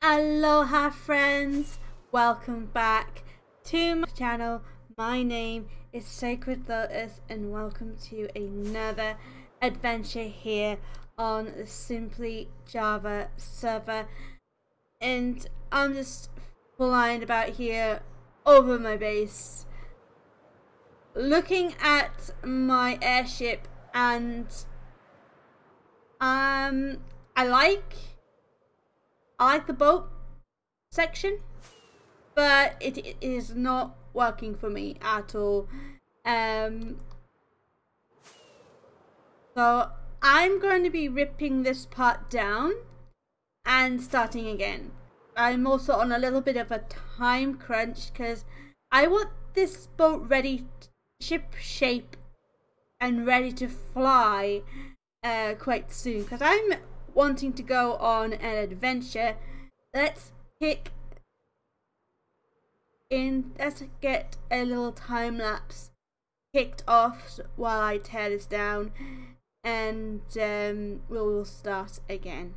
Aloha friends, welcome back to my channel. My name is Sacred Lotus and welcome to another adventure here on the Simply Java server. And I'm just flying about here over my base, looking at my airship, and I like the boat section, but it is not working for me at all. So I'm going to be ripping this part down and starting again. I'm also on a little bit of a time crunch because I want this boat ready, ship shape and ready to fly quite soon, because I'm wanting to go on an adventure. Let's get a little time lapse kicked off while I tear this down, and we'll start again.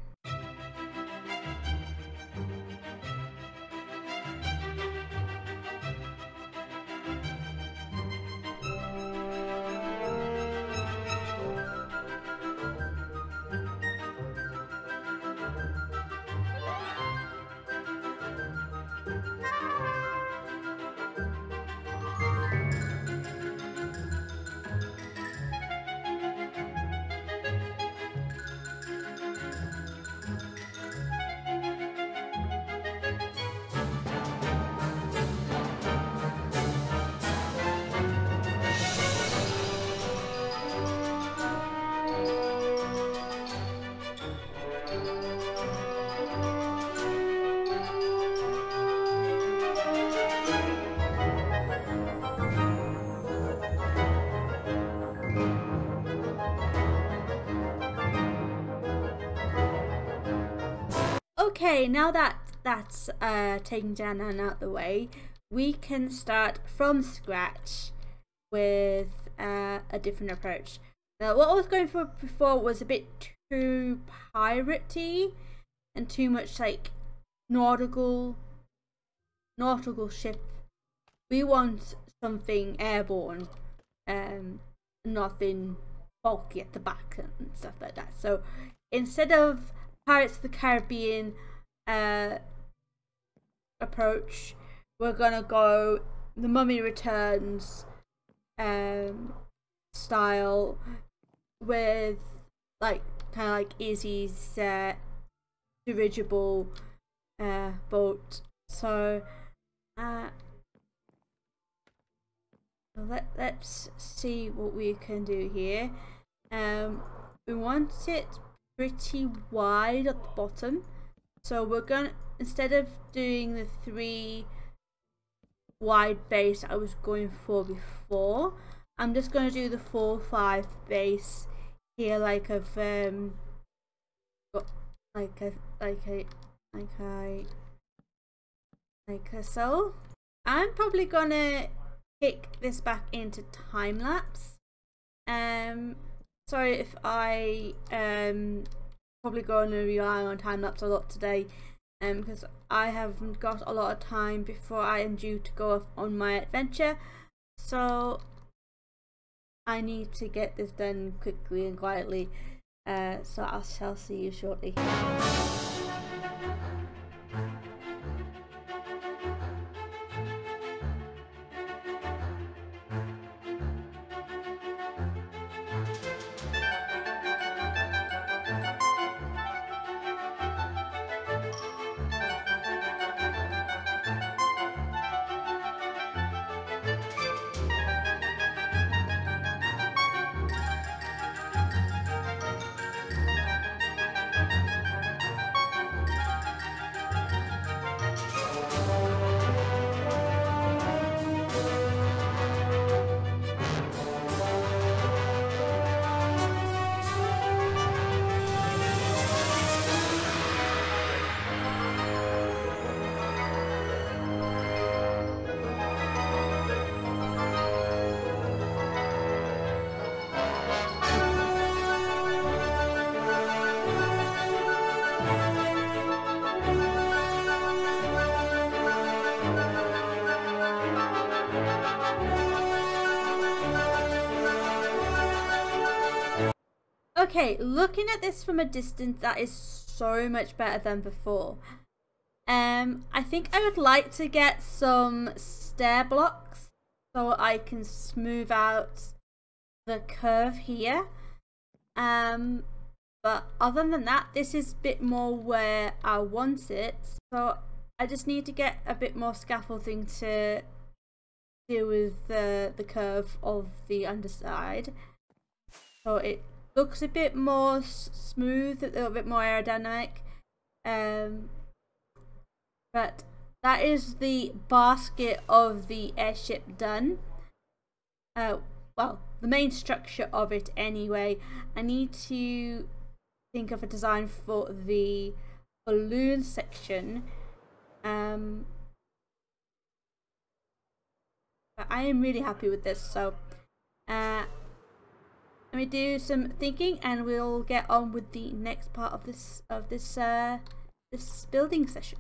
Okay, now that that's taken down and out the way, we can start from scratch with a different approach. Now, what I was going for before was a bit too piratey and too much like nautical ship. We want something airborne, nothing bulky at the back and stuff like that. So instead of Pirates of the Caribbean approach, we're gonna go the Mummy Returns style, with like kind of like Izzy's dirigible boat. So let's see what we can do here. We want it pretty wide at the bottom, so we're gonna, instead of doing the 3 wide base I was going for before, I'm just going to do the 4-5 base here, like so. I'm probably gonna kick this back into time lapse. Sorry if I probably going to rely on time lapse a lot today, because I haven't got a lot of time before I am due to go off on my adventure, so I need to get this done quickly and quietly. So I shall see you shortly. Okay, looking at this from a distance, that is so much better than before. I think I would like to get some stair blocks so I can smooth out the curve here. But other than that, this is a bit more where I want it. So I just need to get a bit more scaffolding to deal with the curve of the underside. So it looks a bit more smooth, a little bit more aerodynamic. But that is the basket of the airship done. Well, the main structure of it anyway. I need to think of a design for the balloon section. But I am really happy with this, so let me do some thinking and we'll get on with the next part of this building session.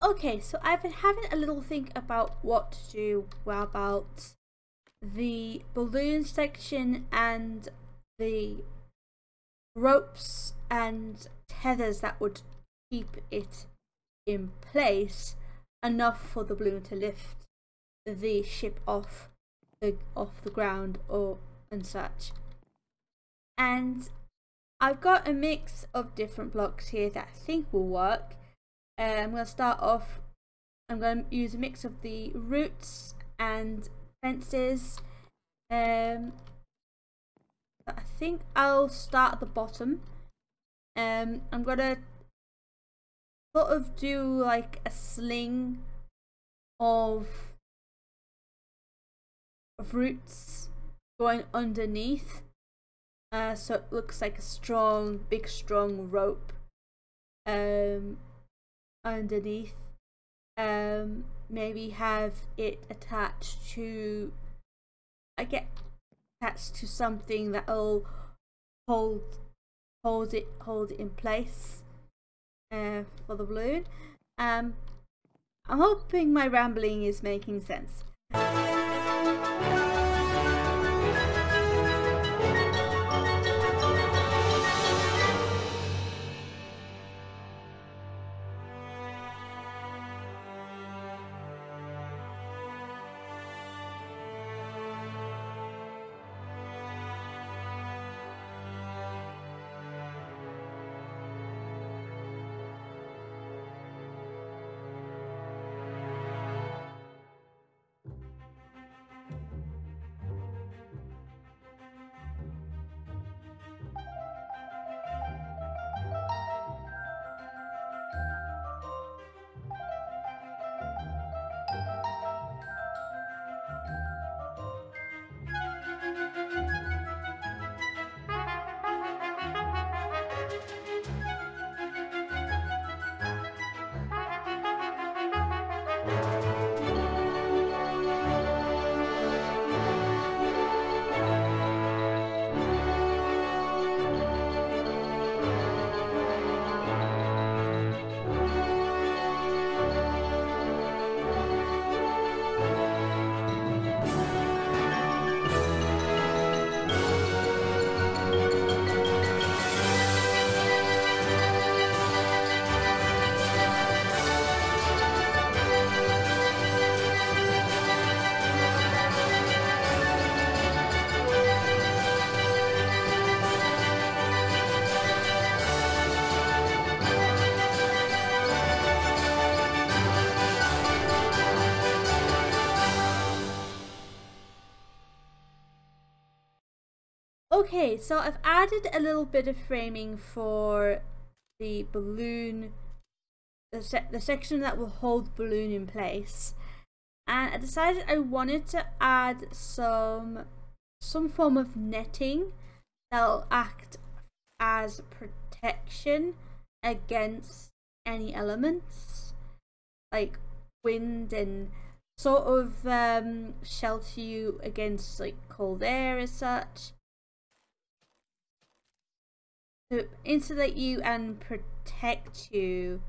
Okay, so I've been having a little think about what to do about the balloon section and the ropes and tethers that would keep it in place enough for the balloon to lift the ship off the ground and such. And I've got a mix of different blocks here that I think will work. I'm going to start off, I'm going to use a mix of the roots and fences. But I think I'll start at the bottom. I'm going to sort of do like a sling of roots going underneath. So it looks like a big strong rope underneath. Maybe have it attached to something that'll hold it in place for the balloon. I'm hoping my rambling is making sense. Okay, so I've added a little bit of framing for the balloon, the section that will hold the balloon in place, and I decided I wanted to add some form of netting that'll act as protection against any elements like wind, and sort of shelter you against like cold air as such, to insulate you and protect you.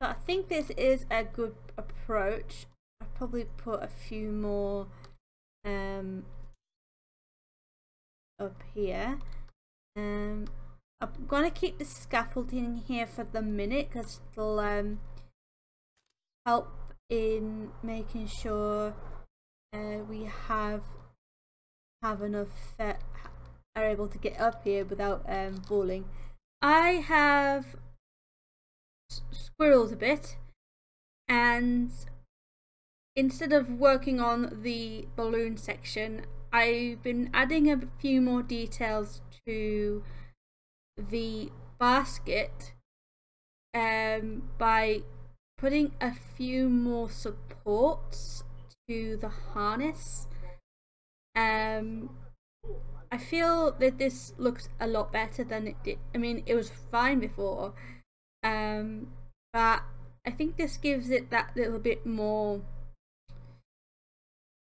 So I think this is a good approach. I'll probably put a few more up here. I'm gonna keep the scaffolding here for the minute because it'll help in making sure we have enough that are able to get up here without falling. I have squirreled a bit, and instead of working on the balloon section, I've been adding a few more details to the basket by putting a few more supports to the harness. I feel that this looks a lot better than it did. I mean, it was fine before, but I think this gives it that little bit more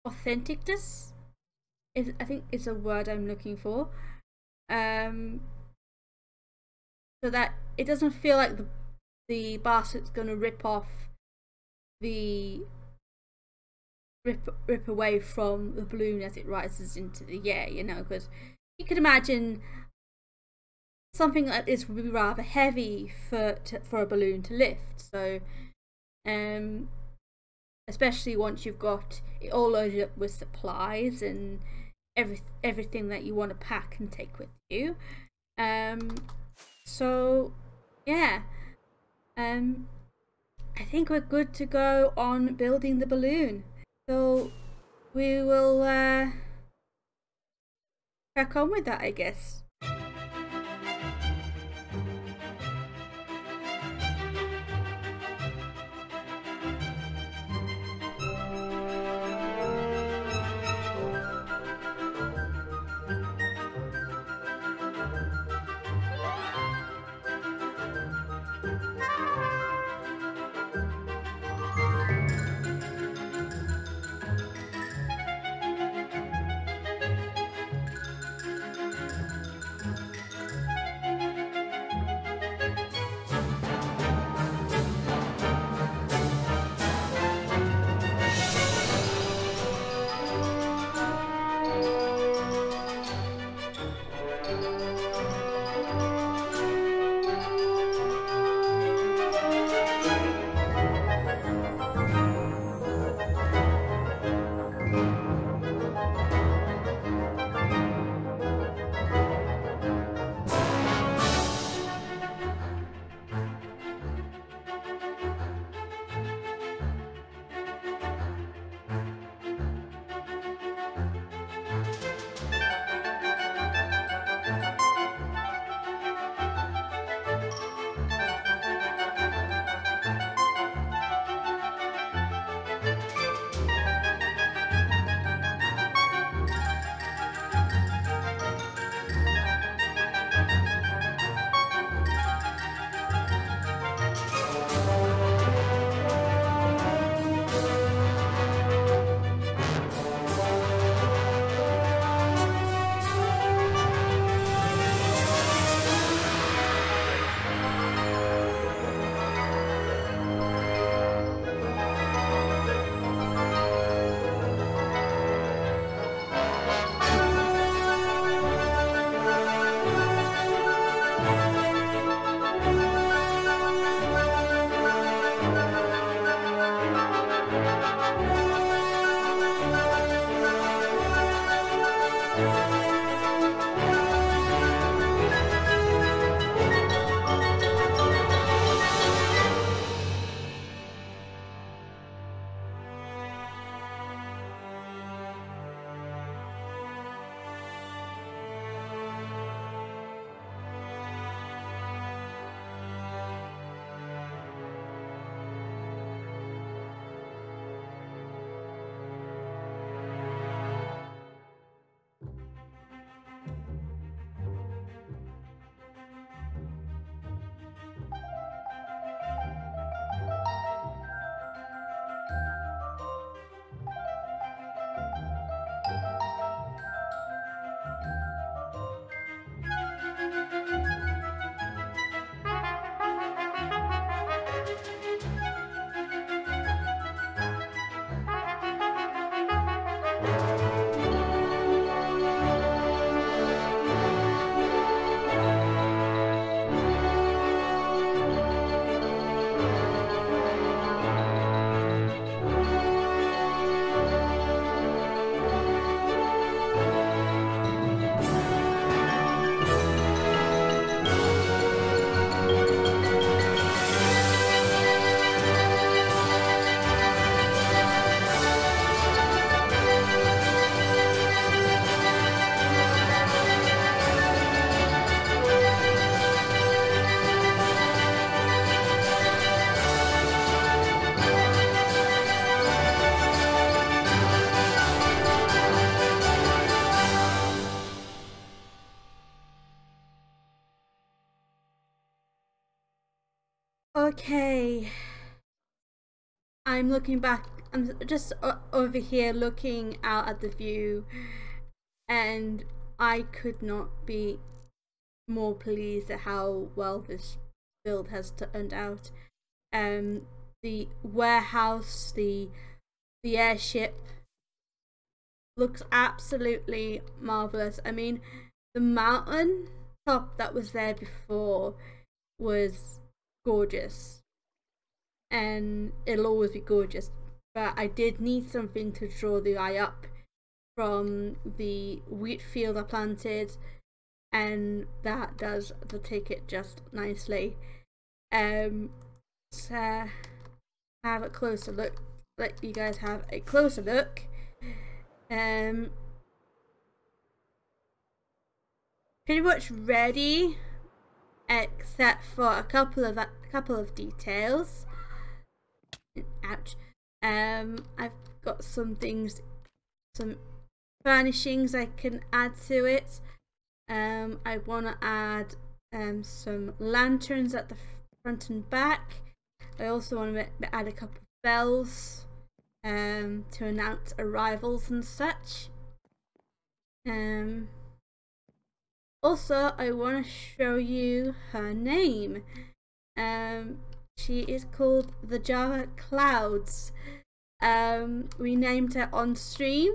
authenticness. I think it's a word I'm looking for. So that it doesn't feel like the basket's gonna rip away from the balloon as it rises into the air, you know, because you could imagine something like this would be rather heavy for a balloon to lift. So especially once you've got it all loaded up with supplies and everything that you want to pack and take with you. So yeah, I think we're good to go on building the balloon. So we will crack on with that, I guess. Okay, I'm looking back. I'm just over here looking out at the view, and I could not be more pleased at how well this build has turned out. The warehouse, the airship looks absolutely marvelous. I mean, the mountain top that was there before was gorgeous, and it'll always be gorgeous, but I did need something to draw the eye up from the wheat field I planted, and that does the ticket just nicely. So have a closer look, let you guys have a closer look. Pretty much ready, except for a couple of details. Ouch. I've got some furnishings I can add to it. I want to add some lanterns at the front and back. I also want to add a couple of bells to announce arrivals and such. Also, I want to show you her name. She is called the Java Clouds. We named her on stream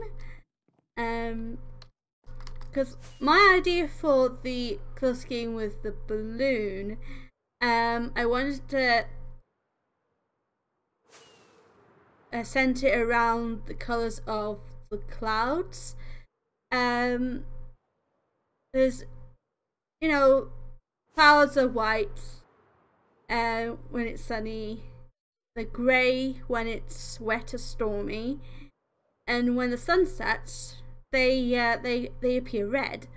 because my idea for the colour scheme with the balloon, I wanted to centre it around the colours of the clouds. There's, you know, clouds are white when it's sunny, they're grey when it's wet or stormy, and when the sun sets, they appear red.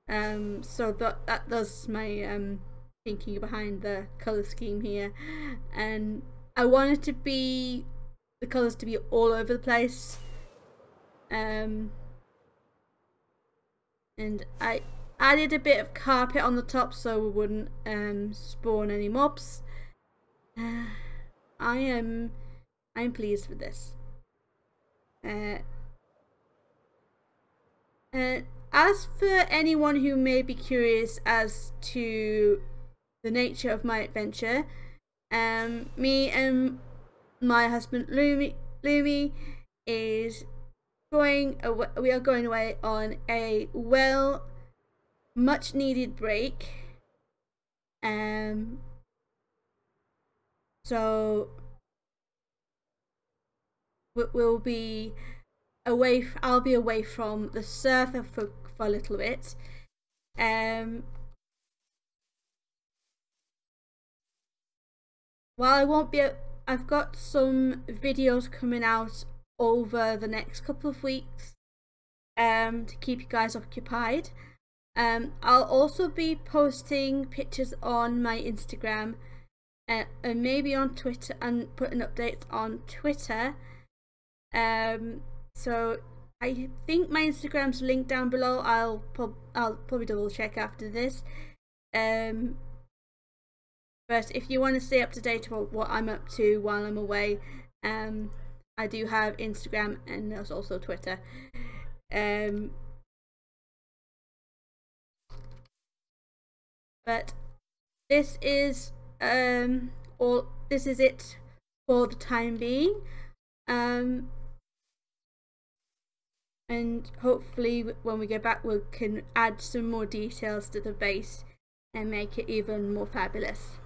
So that's my thinking behind the colour scheme here, and I wanted the colours to be all over the place, and I added a bit of carpet on the top so we wouldn't spawn any mobs. I'm pleased with this. As for anyone who may be curious as to the nature of my adventure, me and my husband Lumi is going away. We are going away on a much needed break. So we'll be away. I'll be away from the server for a little bit. While I won't be, I've got some videos coming out over the next couple of weeks to keep you guys occupied. I'll also be posting pictures on my Instagram and maybe on Twitter, and putting updates on Twitter. So I think my Instagram's linked down below. I'll probably double check after this. But if you want to stay up to date about what I'm up to while I'm away, I do have Instagram, and there's also Twitter. But this is this is it for the time being, and hopefully when we get back we can add some more details to the base and make it even more fabulous.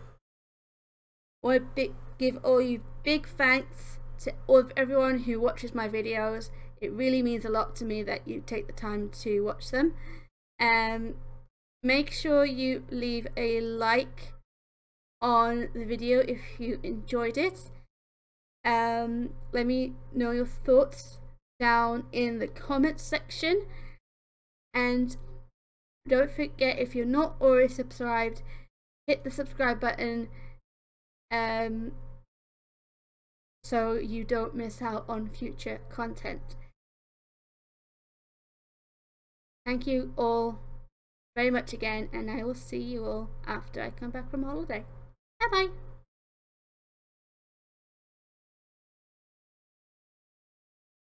I want to give all you big thanks to everyone who watches my videos. It really means a lot to me that you take the time to watch them. Make sure you leave a like on the video if you enjoyed it. Let me know your thoughts down in the comments section, and don't forget, if you're not already subscribed, hit the subscribe button so you don't miss out on future content. Thank you all very much again, and I will see you all after I come back from holiday. Bye bye.